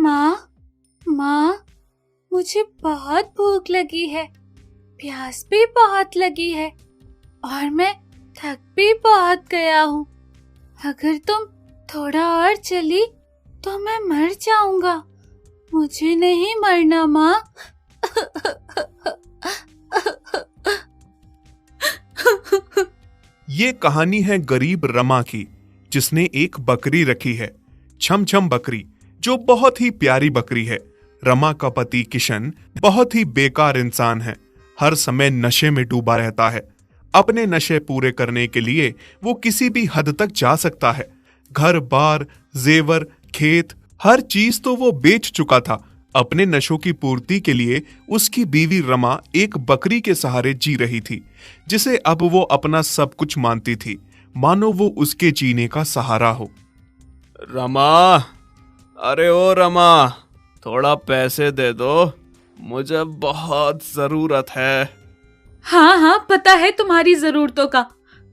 माँ, माँ, मुझे बहुत भूख लगी है, प्यास भी बहुत लगी है और मैं थक भी बहुत गया हूँ। अगर तुम थोड़ा और चली तो मैं मर जाऊंगा। मुझे नहीं मरना माँ। ये कहानी है गरीब रमा की, जिसने एक बकरी रखी है, छम छम बकरी, जो बहुत ही प्यारी बकरी है। रमा का पति किशन बहुत ही बेकार इंसान है, हर समय नशे में डूबा रहता है। अपने नशे पूरे करने के लिए वो किसी भी हद तक जा सकता है। घर बार, जेवर, खेत, हर चीज तो वो बेच चुका था। अपने नशों की पूर्ति के लिए उसकी बीवी रमा एक बकरी के सहारे जी रही थी, जिसे अब वो अपना सब कुछ मानती थी, मानो वो उसके जीने का सहारा हो। रमा, अरे ओ रमा, थोड़ा पैसे दे दो, मुझे बहुत जरूरत है। हाँ हाँ, पता है तुम्हारी जरूरतों का।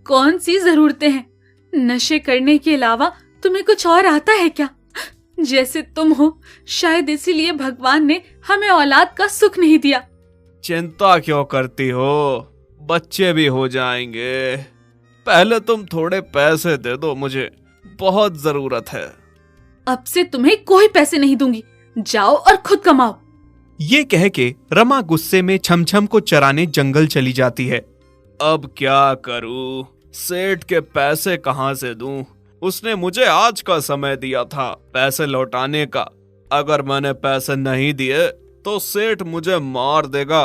कौन सी जरूरतें हैं? नशे करने के अलावा तुम्हें कुछ और आता है क्या? जैसे तुम हो, शायद इसीलिए भगवान ने हमें औलाद का सुख नहीं दिया। चिंता क्यों करती हो? बच्चे भी हो जाएंगे। पहले तुम थोड़े पैसे दे दो, मुझे बहुत जरूरत है। अब से तुम्हें कोई पैसे नहीं दूंगी, जाओ और खुद कमाओ। ये कह के रमा गुस्से में छमछम को चराने जंगल चली जाती है। अब क्या करूं? सेठ के पैसे कहां से दूं? उसने मुझे आज का समय दिया था पैसे लौटाने का। अगर मैंने पैसे नहीं दिए तो सेठ मुझे मार देगा।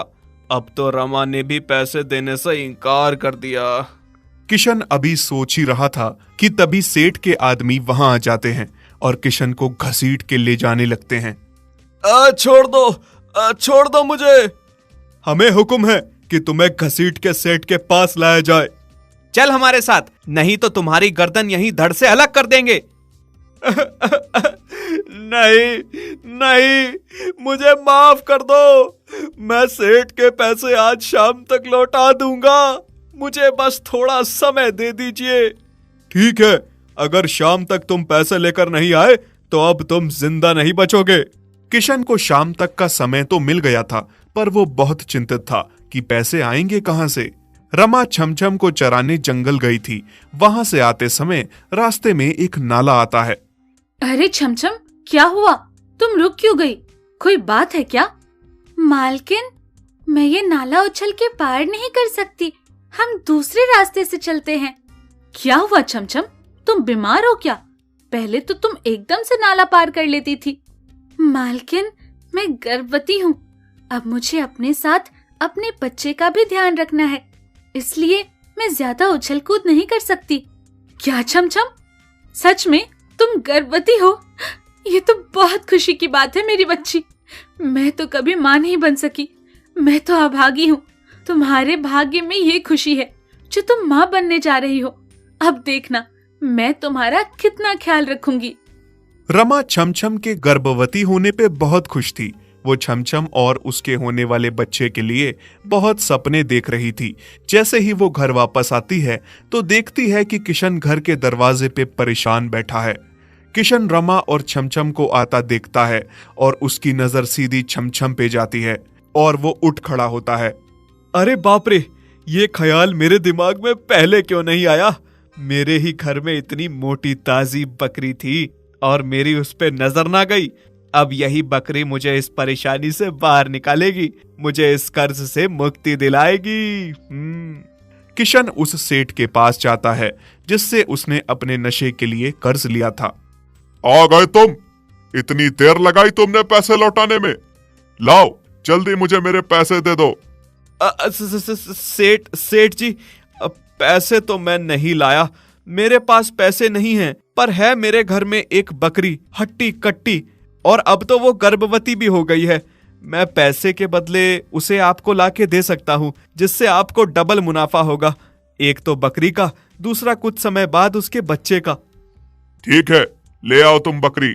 अब तो रमा ने भी पैसे देने से इनकार कर दिया। किशन अभी सोच ही रहा था कि तभी सेठ के आदमी वहां आ जाते हैं और किशन को घसीट के ले जाने लगते हैं। छोड़ दो मुझे। हमें हुक्म है कि तुम्हें घसीट के सेठ के पास लाया जाए। चल हमारे साथ, नहीं तो तुम्हारी गर्दन यहीं धड़ से अलग कर देंगे। नहीं, मुझे माफ कर दो। मैं सेठ के पैसे आज शाम तक लौटा दूंगा। मुझे बस थोड़ा समय दे दीजिए। ठीक है, अगर शाम तक तुम पैसे लेकर नहीं आए तो अब तुम जिंदा नहीं बचोगे। किशन को शाम तक का समय तो मिल गया था, पर वो बहुत चिंतित था कि पैसे आएंगे कहां से। रमा छमछम को चराने जंगल गई थी। वहां से आते समय रास्ते में एक नाला आता है। अरे छमछम, क्या हुआ? तुम रुक क्यों गई? कोई बात है क्या? मालकिन, मैं ये नाला उछल के पार नहीं कर सकती। हम दूसरे रास्ते से चलते हैं। क्या हुआ छमछम? तुम बीमार हो क्या? पहले तो तुम एकदम से नाला पार कर लेती थी। मालकिन, मैं गर्भवती हूँ। अब मुझे अपने साथ अपने बच्चे का भी ध्यान रखना है, इसलिए मैं ज्यादा उछल कूद नहीं कर सकती। क्या छमछम, सच में तुम गर्भवती हो? ये तो बहुत खुशी की बात है मेरी बच्ची। मैं तो कभी माँ नहीं बन सकी। मैं तो अभागी हूँ। तुम्हारे भाग्य में ये खुशी है जो तुम माँ बनने जा रही हो। अब देखना, मैं तुम्हारा कितना ख्याल रखूंगी। रमा छमछम के गर्भवती होने पे बहुत खुश थी। वो छमछम और उसके होने वाले बच्चे के लिए बहुत सपने देख रही थी। जैसे ही वो घर वापस आती है तो देखती है कि किशन घर के दरवाजे पे परेशान बैठा है। किशन रमा और छमछम को आता देखता है और उसकी नजर सीधी छमछम पे जाती है और वो उठ खड़ा होता है। अरे बाप रे, ये ख्याल मेरे दिमाग में पहले क्यों नहीं आया? मेरे ही घर में इतनी मोटी ताजी बकरी थी और मेरी उस पे नजर ना गई। अब यही बकरी मुझे इस परेशानी से बाहर निकालेगी, मुझे इस कर्ज से मुक्ति दिलाएगी। किशन उस सेठ के पास जाता है जिससे उसने अपने नशे के लिए कर्ज लिया था। आ गए तुम? इतनी देर लगाई तुमने पैसे लौटाने में? लाओ जल्दी मुझे मेरे पैसे दे दो। सेठ जी, पैसे तो मैं नहीं लाया। मेरे पास पैसे नहीं हैं, पर है मेरे घर में एक बकरी हट्टी कट्टी, और अब तो वो गर्भवती भी हो गई है। मैं पैसे के बदले उसे आपको लाके दे सकता हूँ, जिससे आपको डबल मुनाफा होगा। एक तो बकरी का, दूसरा कुछ समय बाद उसके बच्चे का। ठीक है, ले आओ तुम बकरी।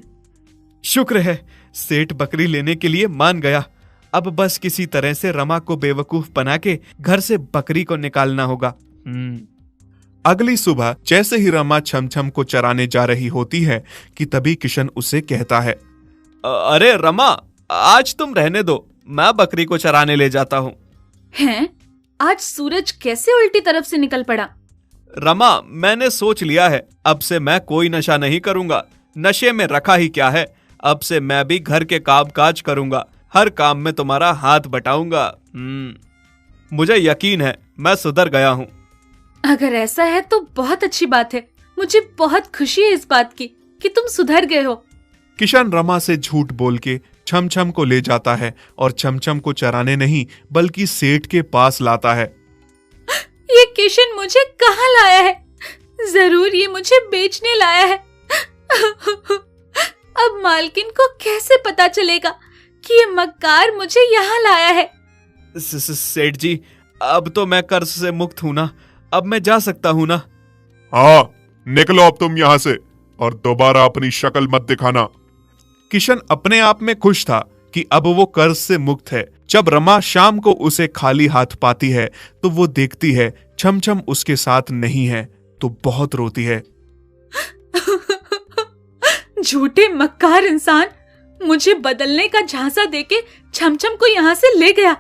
शुक्र है, सेठ बकरी लेने के लिए मान गया। अब बस किसी तरह से रमा को बेवकूफ बना के घर से बकरी को निकालना होगा। अगली सुबह जैसे ही रमा छमछम को चराने जा रही होती है कि तभी किशन उसे कहता है, अरे रमा, आज तुम रहने दो, मैं बकरी को चराने ले जाता हूँ। हैं? आज सूरज कैसे उल्टी तरफ से निकल पड़ा? रमा, मैंने सोच लिया है, अब से मैं कोई नशा नहीं करूंगा। नशे में रखा ही क्या है, अब से मैं भी घर के काम काज करूंगा, हर काम में तुम्हारा हाथ बटाऊंगा। मुझे यकीन है मैं सुधर गया हूँ। अगर ऐसा है तो बहुत अच्छी बात है। मुझे बहुत खुशी है इस बात की कि तुम सुधर गए हो। किशन रमा से झूठ बोल के छमछम को ले जाता है और छमछम को चराने नहीं बल्कि सेठ के पास लाता है। ये किशन मुझे कहाँ लाया है? जरूर ये मुझे बेचने लाया है। अब मालकिन को कैसे पता चलेगा कि ये मक्कार मुझे यहाँ लाया है? सेठ जी, अब तो मैं कर्ज से मुक्त हूं ना, अब मैं जा सकता हूं ना? हाँ, निकलो अब तुम यहाँ से और दोबारा अपनी शक्ल मत दिखाना। किशन अपने आप में खुश था कि अब वो कर्ज से मुक्त है। जब रमा शाम को उसे खाली हाथ पाती है तो वो देखती है छमछम उसके साथ नहीं है तो बहुत रोती है। झूठे मक्कार इंसान, मुझे बदलने का झांसा देके छमछम को यहाँ से ले गया।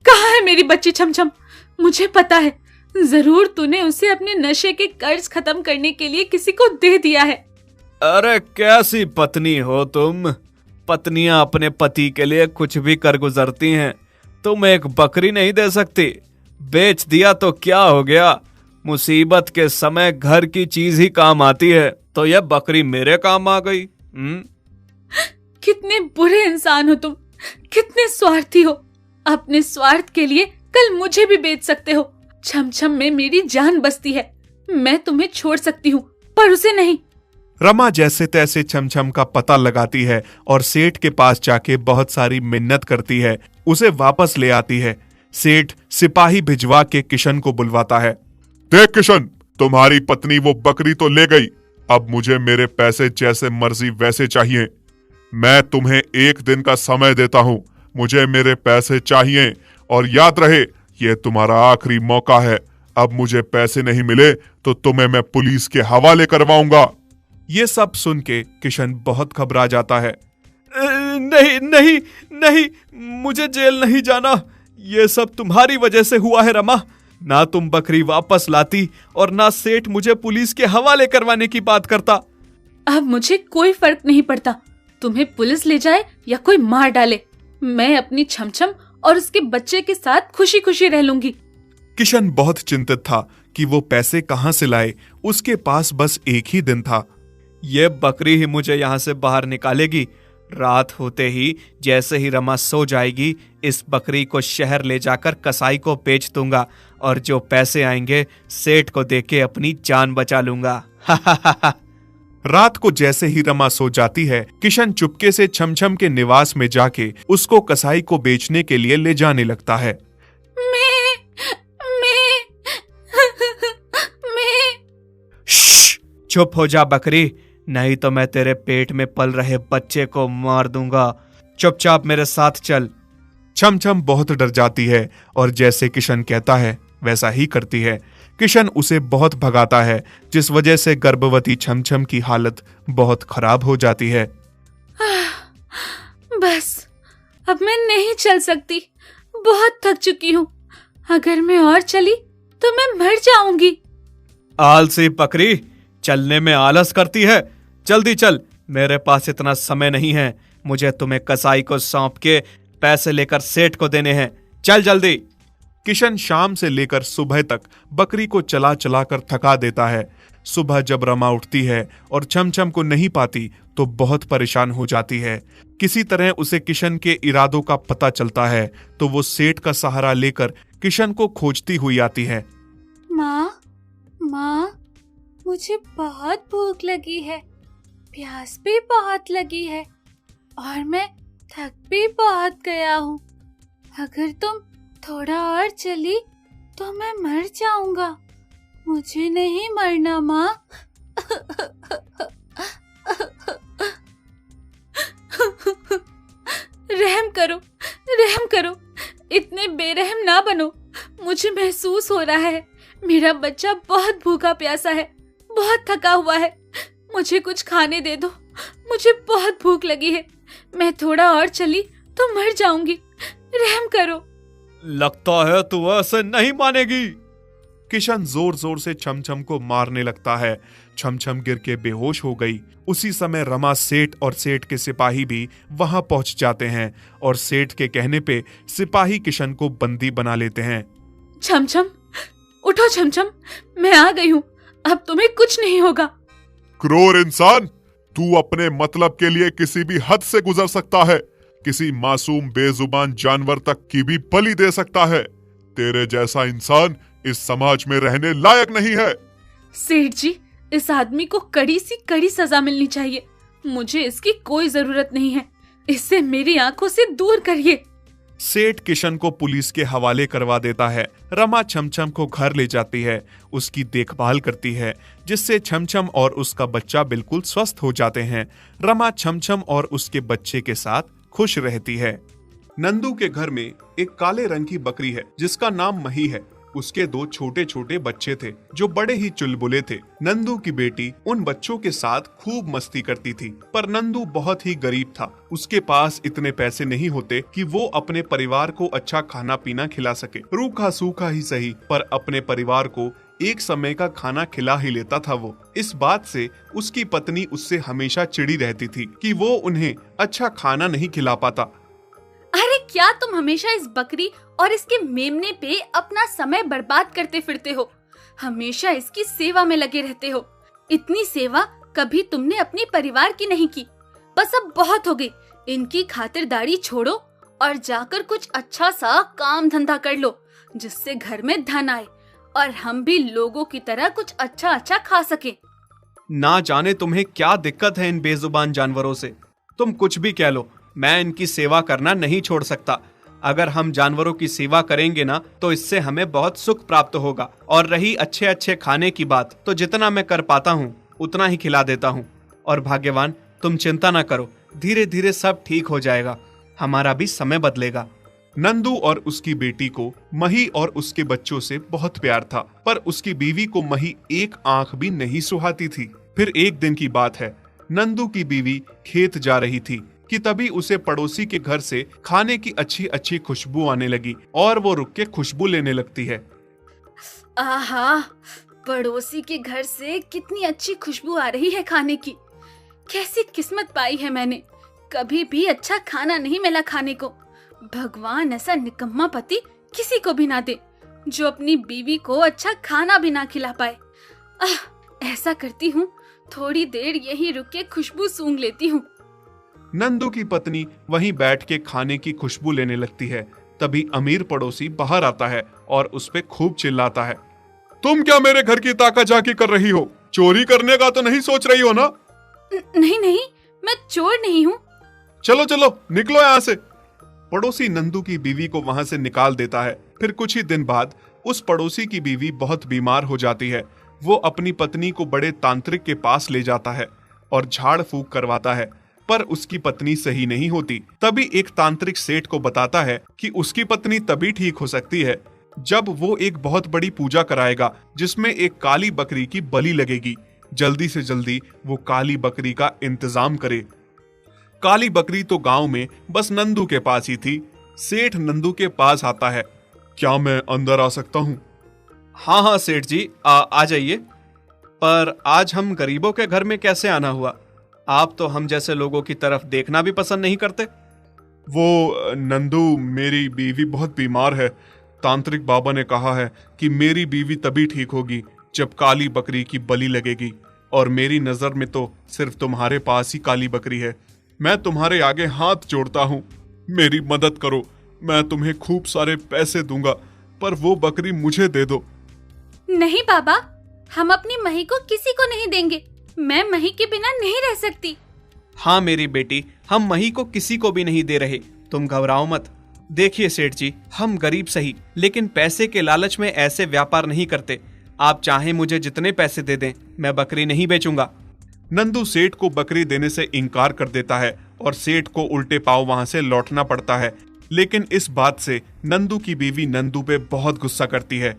कहाँ है मेरी बच्ची छमछम? मुझे पता है, जरूर तूने उसे अपने नशे के कर्ज खत्म करने के लिए किसी को दे दिया है। अरे कैसी पत्नी हो तुम? पत्नियां अपने पति के लिए कुछ भी कर गुजरती हैं। तुम एक बकरी नहीं दे सकती? बेच दिया तो क्या हो गया? मुसीबत के समय घर की चीज ही काम आती है, तो यह बकरी मेरे काम आ गई। कितने बुरे इंसान हो तुम, कितने स्वार्थी हो। अपने स्वार्थ के लिए कल मुझे भी बेच सकते हो। छमछम में मेरी जान बसती है, मैं तुम्हें छोड़ सकती हूँ पर उसे नहीं। रमा जैसे तैसे छमछम का पता लगाती है और सेठ के पास जाके बहुत सारी मिन्नत करती है, उसे वापस ले आती है। सेठ सिपाही भिजवा के किशन को बुलवाता है। देख किशन, तुम्हारी पत्नी वो बकरी तो ले गई, अब मुझे मेरे पैसे जैसे मर्जी वैसे चाहिए। मैं तुम्हें 1 दिन का समय देता हूं, मुझे मेरे पैसे चाहिए। और याद रहे, ये तुम्हारा आखिरी मौका है। अब मुझे पैसे नहीं मिले तो तुम्हें मैं पुलिस के हवाले करवाऊंगा। ये सब सुन के किशन बहुत घबरा जाता है। नहीं नहीं नहीं, मुझे जेल नहीं जाना। ये सब तुम्हारी वजह से हुआ है रमा। ना तुम बकरी वापस लाती और ना सेठ मुझे पुलिस के हवाले करवाने की बात करता। अब मुझे कोई फर्क नहीं पड़ता, तुम्हें पुलिस ले जाए या कोई मार डाले, मैं अपनी छमछम और उसके बच्चे के साथ खुशी खुशी रह लूंगी। किशन बहुत चिंतित था कि वो पैसे कहां से लाए। उसके पास बस 1 ही दिन था। ये बकरी ही मुझे यहाँ से बाहर निकालेगी। रात होते ही जैसे ही रमा सो जाएगी, इस बकरी को शहर ले जाकर कसाई को बेच दूंगा और जो पैसे आएंगे सेठ को देके अपनी जान बचा लूंगा। रात को जैसे ही रमा सो जाती है, किशन चुपके से छमछम के निवास में जाके उसको कसाई को बेचने के लिए ले जाने लगता है। मैं चुप हो जा बकरी, नहीं तो मैं तेरे पेट में पल रहे बच्चे को मार दूंगा। चुपचाप मेरे साथ चल। छमछम बहुत डर जाती है और जैसे किशन कहता है वैसा ही करती है। किशन उसे बहुत भगाता है, जिस वजह से गर्भवती छमछम की हालत बहुत खराब हो जाती है। बस अब मैं नहीं चल सकती, बहुत थक चुकी हूँ। अगर मैं और चली तो मैं मर जाऊंगी। आलसी बकरी, चलने में आलस करती है। जल्दी चल, मेरे पास इतना समय नहीं है। मुझे तुम्हें कसाई को सौंप के पैसे लेकर सेठ को देने हैं। चल जल्दी। किशन शाम से लेकर सुबह तक बकरी को चला चला कर थका देता है। सुबह जब रमा उठती है और छमछम को नहीं पाती तो बहुत परेशान हो जाती है। किसी तरह उसे किशन के इरादों का पता चलता है तो वो सेठ का सहारा लेकर किशन को खोजती हुई आती है। माँ, मुझे बहुत भूख लगी है, प्यास भी बहुत लगी है और मैं थक भी बहुत गया हूँ। अगर तुम थोड़ा और चली तो मैं मर जाऊंगा। मुझे नहीं मरना माँ। रहम करो, रहम करो, इतने बेरहम ना बनो। मुझे महसूस हो रहा है मेरा बच्चा बहुत भूखा प्यासा है, बहुत थका हुआ है। मुझे कुछ खाने दे दो, मुझे बहुत भूख लगी है। मैं थोड़ा और चली तो मर जाऊंगी, रहम करो। लगता है तू ऐसे नहीं मानेगी। किशन जोर जोर से छमछम को मारने लगता है। छमछम गिर के बेहोश हो गई। उसी समय रमा सेठ और सेठ के सिपाही भी वहां पहुंच जाते हैं और सेठ के कहने पे सिपाही किशन को बंदी बना लेते हैं। छमछम उठो, छमछम मैं आ गई हूँ, अब तुम्हें कुछ नहीं होगा। क्रूर इंसान, तू अपने मतलब के लिए किसी भी हद से गुजर सकता है, किसी मासूम बेजुबान जानवर तक की भी बलि दे सकता है। तेरे जैसा इंसान इस समाज में रहने लायक नहीं है। सेठ जी, इस आदमी को कड़ी सी कड़ी सजा मिलनी चाहिए। मुझे इसकी कोई जरूरत नहीं है, इससे मेरी आंखों से दूर करिए। सेठ किशन को पुलिस के हवाले करवा देता है। रमा छमछम को घर ले जाती है, उसकी देखभाल करती है, जिससे छमछम और उसका बच्चा बिल्कुल स्वस्थ हो जाते हैं। रमा छमछम और उसके बच्चे के साथ खुश रहती है। नंदू के घर में एक काले रंग की बकरी है जिसका नाम मही है। उसके 2 छोटे छोटे बच्चे थे जो बड़े ही चुलबुले थे। नंदू की बेटी उन बच्चों के साथ खूब मस्ती करती थी, पर नंदू बहुत ही गरीब था। उसके पास इतने पैसे नहीं होते कि वो अपने परिवार को अच्छा खाना पीना खिला सके। रूखा सूखा ही सही, पर अपने परिवार को एक समय का खाना खिला ही लेता था वो। इस बात से उसकी पत्नी उससे हमेशा चिढ़ी रहती थी कि वो उन्हें अच्छा खाना नहीं खिला पाता। अरे क्या तुम हमेशा इस बकरी और इसके मेमने पे अपना समय बर्बाद करते फिरते हो? हमेशा इसकी सेवा में लगे रहते हो। इतनी सेवा कभी तुमने अपने परिवार की नहीं की। बस अब बहुत हो गई। इनकी खातिरदारी छोड़ो और जाकर कुछ अच्छा सा काम धंधा कर लो, जिससे घर में धन आए और हम भी लोगों की तरह कुछ अच्छा अच्छा खा सके। ना जाने तुम्हें क्या दिक्कत है इन बेजुबान जानवरों से। तुम कुछ भी कह लो, मैं इनकी सेवा करना नहीं छोड़ सकता। अगर हम जानवरों की सेवा करेंगे ना, तो इससे हमें बहुत सुख प्राप्त होगा। और रही अच्छे अच्छे खाने की बात, तो जितना मैं कर पाता हूँ उतना ही खिला देता हूँ। और भाग्यवान, तुम चिंता ना करो, धीरे धीरे सब ठीक हो जाएगा। हमारा भी समय बदलेगा। नंदू और उसकी बेटी को मही और उसके बच्चों से बहुत प्यार था, पर उसकी बीवी को मही एक आंख भी नहीं सुहाती थी। फिर एक दिन की बात है, नंदू की बीवी खेत जा रही थी कि तभी उसे पड़ोसी के घर से खाने की अच्छी अच्छी खुशबू आने लगी और वो रुक के खुशबू लेने लगती है। आहा, पड़ोसी के घर से कितनी अच्छी खुशबू आ रही है खाने की। कैसी किस्मत पाई है मैंने, कभी भी अच्छा खाना नहीं मिला खाने को। भगवान ऐसा निकम्मा पति किसी को भी ना दे जो अपनी बीवी को अच्छा खाना भी ना खिला पाए। ऐसा करती हूँ, थोड़ी देर यहीं रुक के खुशबू सूंघ लेती हूँ। नंदू की पत्नी वहीं बैठ के खाने की खुशबू लेने लगती है। तभी अमीर पड़ोसी बाहर आता है और उस पे खूब चिल्लाता है, तुम क्या मेरे घर की ताका झाकी कर रही हो? चोरी करने का तो नहीं सोच रही हो ना? नहीं नहीं, मैं चोर नहीं हूँ। चलो चलो निकलो यहाँ से। पड़ोसी नंदू की बीवी को वहां से निकाल देता है। फिर कुछ ही दिन बाद उस पड़ोसी की बीवी बहुत बीमार हो जाती है। वो अपनी पत्नी को बड़े तांत्रिक के पास ले जाता है और झाड़ फूक करवाता है, पर उसकी पत्नी सही नहीं होती। तभी एक तांत्रिक सेठ को बताता है कि उसकी पत्नी तभी ठीक हो सकती है जब वो एक बहुत बड़ी पूजा कराएगा जिसमें एक काली बकरी की बलि लगेगी। जल्दी से जल्दी वो काली बकरी का इंतजाम करे। काली बकरी तो गांव में बस नंदू के पास ही थी। सेठ नंदू के पास आता है। क्या मैं अंदर आ सकता हूँ? हाँ हाँ सेठ जी, आ जाइए। पर आज हम गरीबों के घर में कैसे आना हुआ? आप तो हम जैसे लोगों की तरफ देखना भी पसंद नहीं करते। वो नंदू, मेरी बीवी बहुत बीमार है। तांत्रिक बाबा ने कहा है कि मेरी बीवी तभी ठीक होगी जब काली बकरी की बलि लगेगी, और मेरी नजर में तो सिर्फ तुम्हारे पास ही काली बकरी है। मैं तुम्हारे आगे हाथ जोड़ता हूँ, मेरी मदद करो। मैं तुम्हें खूब सारे पैसे दूंगा, पर वो बकरी मुझे दे दो। नहीं बाबा, हम अपनी मही को किसी को नहीं देंगे। मैं मही के बिना नहीं रह सकती। हाँ मेरी बेटी, हम मही को किसी को भी नहीं दे रहे, तुम घबराओ मत। देखिए सेठ जी, हम गरीब सही, लेकिन पैसे के लालच में ऐसे व्यापार नहीं करते। आप चाहें मुझे जितने पैसे दे दें, मैं बकरी नहीं बेचूंगा। नंदू सेठ को बकरी देने से इनकार कर देता है और सेठ को उल्टे पांव वहां से लौटना पड़ता है। लेकिन इस बात से नंदू की बीवी नंदू पे बहुत गुस्सा करती है।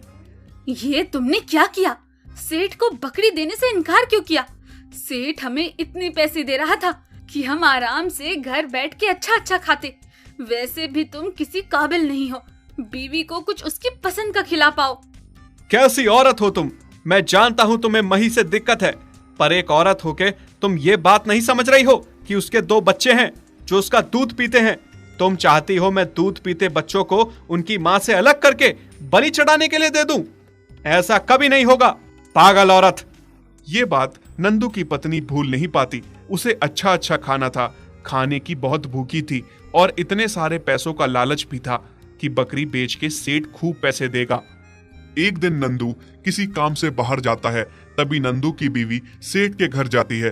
ये तुमने क्या किया? सेठ को बकरी देने से इनकार क्यों किया? सेठ हमें इतने पैसे दे रहा था, कि हम आराम से घर बैठ के अच्छा अच्छा खाते। वैसे भी तुम किसी काबिल नहीं हो, बीवी को कुछ उसकी पसंद का खिला पाओ। कैसी औरत हो तुम? मैं जानता हूँ तुम्हें मही से दिक्कत है, पर एक औरत होके तुम ये बात नहीं समझ रही हो कि उसके 2 बच्चे हैं जो उसका दूध पीते हैं। तुम चाहती हो मैं दूध पीते बच्चों को उनकी माँ से अलग करके बलि चढ़ाने के लिए दे दूं? ऐसा कभी नहीं होगा, पागल औरत। ये बात नंदू की पत्नी भूल नहीं पाती। उसे अच्छा अच्छा खाना था, खाने की बहुत भूखी थी और इतने सारे पैसों का लालच भी था कि बकरी बेच के सेठ खूब पैसे देगा। एक दिन नंदू किसी काम से बाहर जाता है, तभी नंदू की बीवी सेठ के घर जाती है।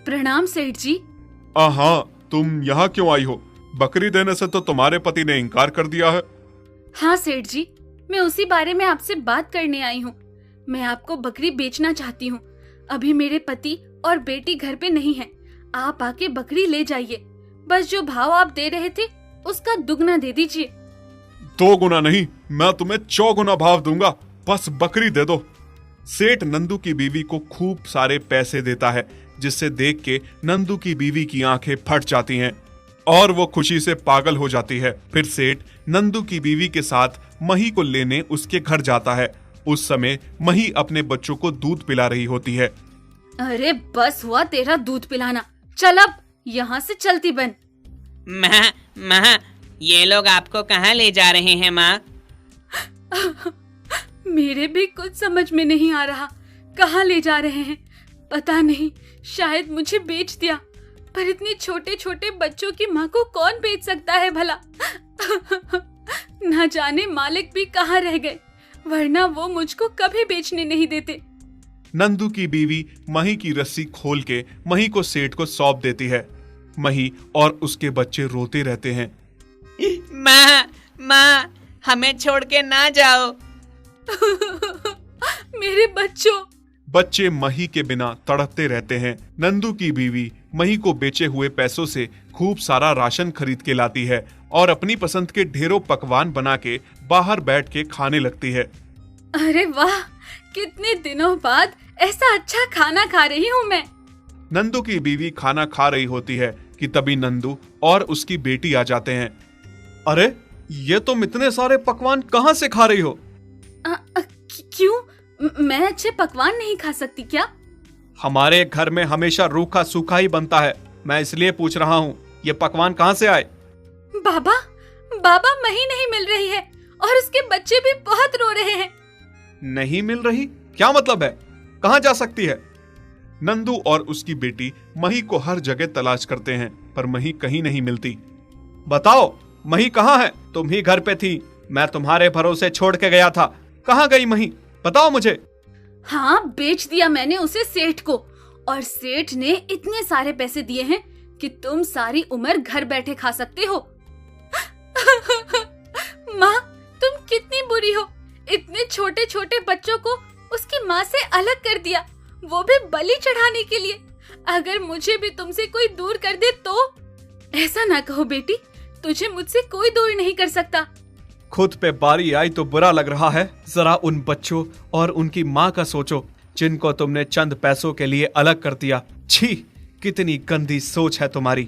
प्रणाम सेठ जी। हाँ, तुम यहाँ क्यों आई हो? बकरी देने से तो तुम्हारे पति ने इनकार कर दिया है। हाँ सेठ जी, मैं उसी बारे में आपसे बात करने आई हूँ। मैं आपको बकरी बेचना चाहती हूँ। अभी मेरे पति और बेटी घर पे नहीं है। आप आके बकरी ले जाइए। बस जो भाव आप दे रहे थे उसका दुगना दे दीजिए। 2 गुना नहीं, मैं तुम्हें 4 गुना भाव दूंगा। बस बकरी दे दो। सेठ नंदू की बीवी को खूब सारे पैसे देता है, जिससे देख के नंदू की बीवी की आंखें फट जाती हैं और वो खुशी से पागल हो जाती है। फिर सेठ नंदू की बीवी के साथ मही को लेने उसके घर जाता है। उस समय मही अपने बच्चों को दूध पिला रही होती है। अरे बस हुआ तेरा दूध पिलाना, चल अब यहाँ से चलती बन। माँ, ये लोग आपको कहाँ ले जा रहे हैं माँ? मेरे भी कुछ समझ में नहीं आ रहा, कहाँ ले जा रहे हैं पता नहीं। शायद मुझे बेच दिया, पर इतने छोटे छोटे बच्चों की माँ को कौन बेच सकता है भला। ना जाने मालिक भी कहाँ रह गए, वरना वो मुझको कभी बेचने नहीं देते। नंदू की बीवी मही की रस्सी खोल के मही को सेठ को सौंप देती है। मही और उसके बच्चे रोते रहते हैं। माँ, हमें छोड़ के ना जाओ। मेरे बच्चों। बच्चे मही के बिना तड़पते रहते हैं। नंदू की बीवी मही को बेचे हुए पैसों से खूब सारा राशन खरीद के लाती है और अपनी पसंद के ढेरों पकवान बना के बाहर बैठ के खाने लगती है। अरे वाह, कितने दिनों बाद ऐसा अच्छा खाना खा रही हूँ मैं। नंदू की बीवी खाना खा रही होती है कि तभी नंदू और उसकी बेटी आ जाते हैं। अरे, ये तुम इतने सारे पकवान कहाँ से खा रही हो? क्यों? मैं अच्छे पकवान नहीं खा सकती क्या? हमारे घर में हमेशा रूखा सूखा ही बनता है, मैं इसलिए पूछ रहा हूँ, ये पकवान कहाँ से आए? बाबा मही नहीं मिल रही है और उसके बच्चे भी बहुत रो रहे हैं। नहीं मिल रही? क्या मतलब है? कहाँ जा सकती है? नंदू और उसकी बेटी मही को हर जगह तलाश करते हैं, पर मही कहीं नहीं मिलती। बताओ, मही कहाँ है? तुम ही घर पे थी, मैं तुम्हारे भरोसे छोड़ के गया था। कहाँ गई मही? बताओ मुझे। हाँ, बेच दिया मैंने उसे सेठ को, और सेठ ने इतने सारे पैसे दिए हैं कि तुम सारी उम्र घर बैठे खा सकते हो। माँ, तुम कितनी बुरी हो। इतने छोटे छोटे बच्चों को उसकी माँ से अलग कर दिया, वो भी बलि चढ़ाने के लिए। अगर मुझे भी तुमसे कोई दूर कर दे तो? ऐसा ना कहो बेटी, तुझे मुझसे कोई दूर नहीं कर सकता। खुद पे बारी आई तो बुरा लग रहा है। जरा उन बच्चों और उनकी माँ का सोचो, जिनको तुमने चंद पैसों के लिए अलग कर दिया। छी, कितनी गंदी सोच है तुम्हारी।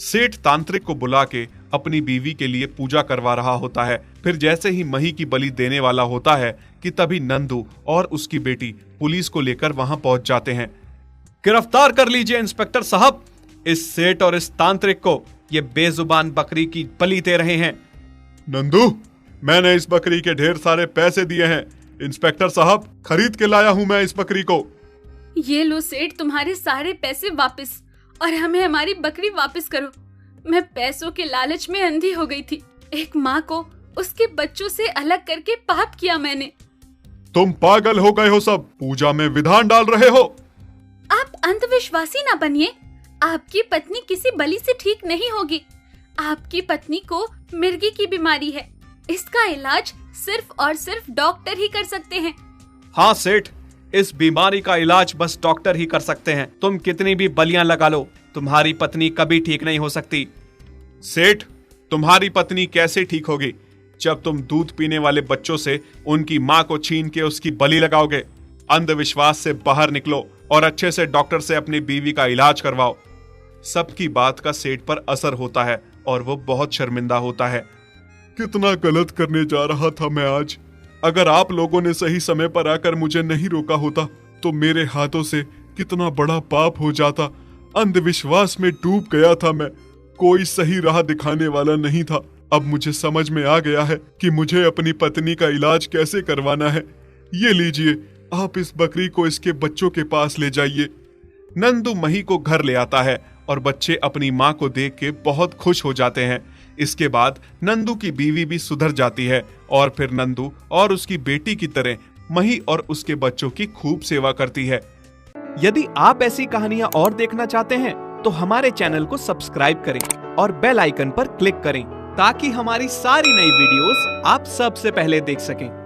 सेठ तांत्रिक को बुला के अपनी बीवी के लिए पूजा करवा रहा होता है। फिर जैसे ही मही की बलि देने वाला होता है कि तभी नंदू और उसकी बेटी पुलिस को लेकर वहां पहुंच जाते हैं। गिरफ्तार कर लीजिए इंस्पेक्टर साहब, इस सेठ और इस तांत्रिक को। ये बेजुबान बकरी की बलि दे रहे हैं। नंदू, मैंने इस बकरी के ढेर सारे पैसे दिए हैं। इंस्पेक्टर साहब, खरीद के लाया हूं मैं इस बकरी को। ये लो सेठ, तुम्हारे सारे पैसे वापस, और हमें हमारी बकरी वापस करो। मैं पैसों के लालच में अंधी हो गई थी। एक माँ को उसके बच्चों से अलग करके पाप किया मैंने। तुम पागल हो गए हो सब, पूजा में विधान डाल रहे हो। आप अंधविश्वासी ना बनिए। आपकी पत्नी किसी बलि से ठीक नहीं होगी। आपकी पत्नी को मिर्गी की बीमारी है, इसका इलाज सिर्फ और सिर्फ डॉक्टर ही कर सकते हैं। हाँ सेठ, इस बीमारी का इलाज बस डॉक्टर ही कर सकते हैं। तुम कितनी भी बलियां लगा लो, तुम्हारी पत्नी कभी ठीक नहीं हो सकती। सेठ, तुम्हारी पत्नी कैसे ठीक होगी जब तुम दूध पीने वाले बच्चों से उनकी माँ को छीन के उसकी बलि लगाओगे? अंधविश्वास से बाहर निकलो और अच्छे से डॉक्टर से अपनी बीवी का इलाज करवाओ। सबकी बात का सेठ पर असर होता है और वो बहुत शर्मिंदा होता है। कितना गलत करने जा रहा था मैं आज। अगर आप लोगों ने सही समय पर आकर मुझे नहीं रोका होता तो मेरे हाथों से कितना बड़ा पाप हो जाता। अंधविश्वास में डूब गया था मैं, कोई सही राह दिखाने वाला नहीं था। अब मुझे समझ में आ गया है कि मुझे अपनी पत्नी का इलाज कैसे करवाना है। ये लीजिए, आप इस बकरी को इसके बच्चों के पास ले जाइए। नंदू मही को घर ले आता है और बच्चे अपनी माँ को देख के बहुत खुश हो जाते हैं। इसके बाद नंदू की बीवी भी सुधर जाती है और फिर नंदू और उसकी बेटी की तरह मही और उसके बच्चों की खूब सेवा करती है। यदि आप ऐसी कहानियां और देखना चाहते हैं तो हमारे चैनल को सब्सक्राइब करें और बेल आइकन पर क्लिक करें ताकि हमारी सारी नई वीडियोस आप सबसे पहले देख सकें।